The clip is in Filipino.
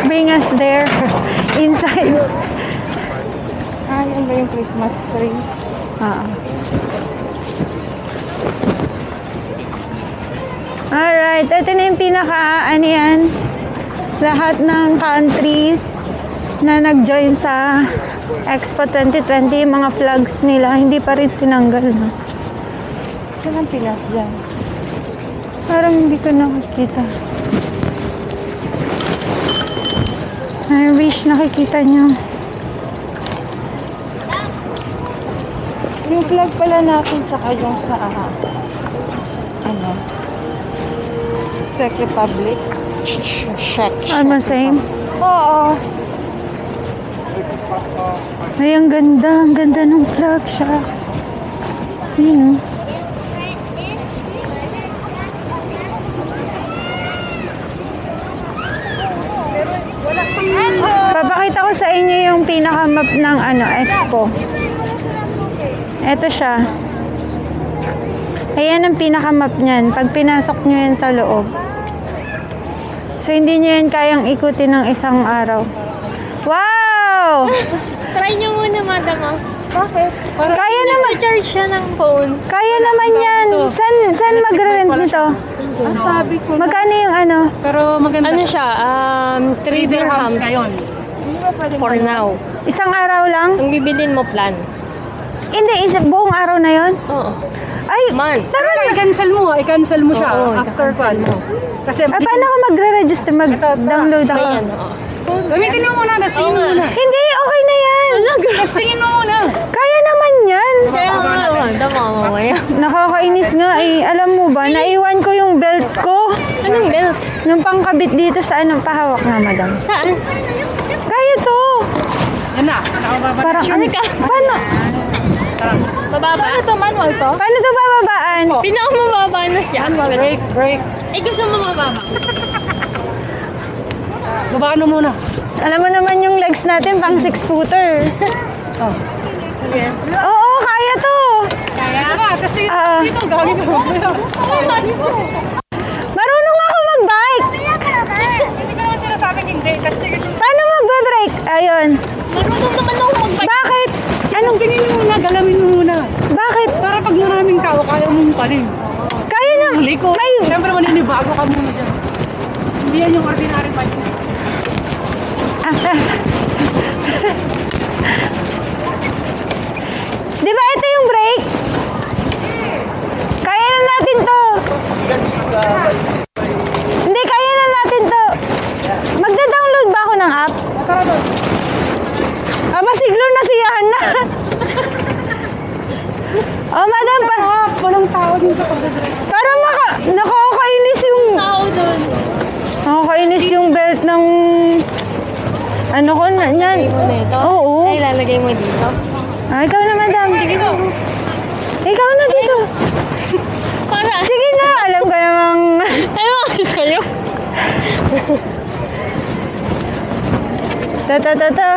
bring us there. Inside. Yan ba yung Christmas tree? Alright, ito na yung pinaka, ano yan, lahat ng countries na nag-join sa Expo 2020, yung mga flags nila, hindi pa rin tinanggal, no? Saan ang Pinas dyan? Parang hindi ko nakikita. I wish nakikita nyo. Yung flag pala natin tsaka yung sa Czech Republic. Almost same. Oo. Ay, ang ganda ng flag, shucks. Yun, papakita ko sa inyo yung pinaka-map ng Expo. Ito siya. Ayan ang pinaka-map niyan. Pag pinasok nyo yan sa loob. So, hindi nyo yan kayang ikutin ng isang araw. Wow! Try nyo muna, madam. Bakit? Kaya naman. Charge siya ng phone. Kaya naman yan. Saan magre-rent nito? Ang sabi ko. Magkano yung Pero maganda. Ano siya? 3 dirhams ngayon. for now. Isang araw lang? Ang bibilin mo plan. Hindi, buong araw na yon. Oo. Ay, Man. I-cancel mo. I-cancel mo siya. Oo, after i-cancel mo. Kasi paano ako magre-register? Mag-download ako? Ayan, oo. gamitin mo muna. Nasingin mo muna. Hindi, okay na yan. Nasingin mo muna. Kaya naman yan. Kaya nga, madam, mamaya. Nakakainis nga eh. Alam mo ba, naiwan ko yung belt ko. Anong belt? Nung pangkabit dito sa pahawak nga, madam. Saan? Kaya to. Yan na. Nakababa. Parang, Sure ka? paano? Mababa? Ano to? Manual to? Paano to bababaan? Pinakamababa na siya. Break. Eh, gusto mo mababa? Babaan mo muna. Alam mo naman yung legs natin, pang 6-footer. Oh. Okay. Oo, kaya to. Kaya? Kasi Ah. dito, gawin mo. Marunong ako mag-bike. Hindi ko naman sinasabing hindi. Kasi Paano magbe-brake? Ayun. Marunong naman ako mag-bike. Bakit? Anong, tingin mo muna, galamin mo muna. bakit? Para pag maraming tao, kaya mong panin. Kaya na. Huli ko. May, Siyempre maninibago ka muna dyan. Hindi yan yung ordinary bike. di ba ito yung brake? Kaya na natin to. Hindi, kaya na natin to. Magda-download ba ako ng app? Tara doon. Masiglo na siyahan na. Oh, madam, Walang tao din sa pagdadrive. parang nakakainis yung, Tao doon. nakakainis yung belt ng, ko na, yan. Lalagay mo na ito? Oo. Ay, lalagay mo dito. Ikaw na, madam. Sige na. Ikaw na dito. Para. Sige na, alam ko namang, Ewan ko sa'yo. ta.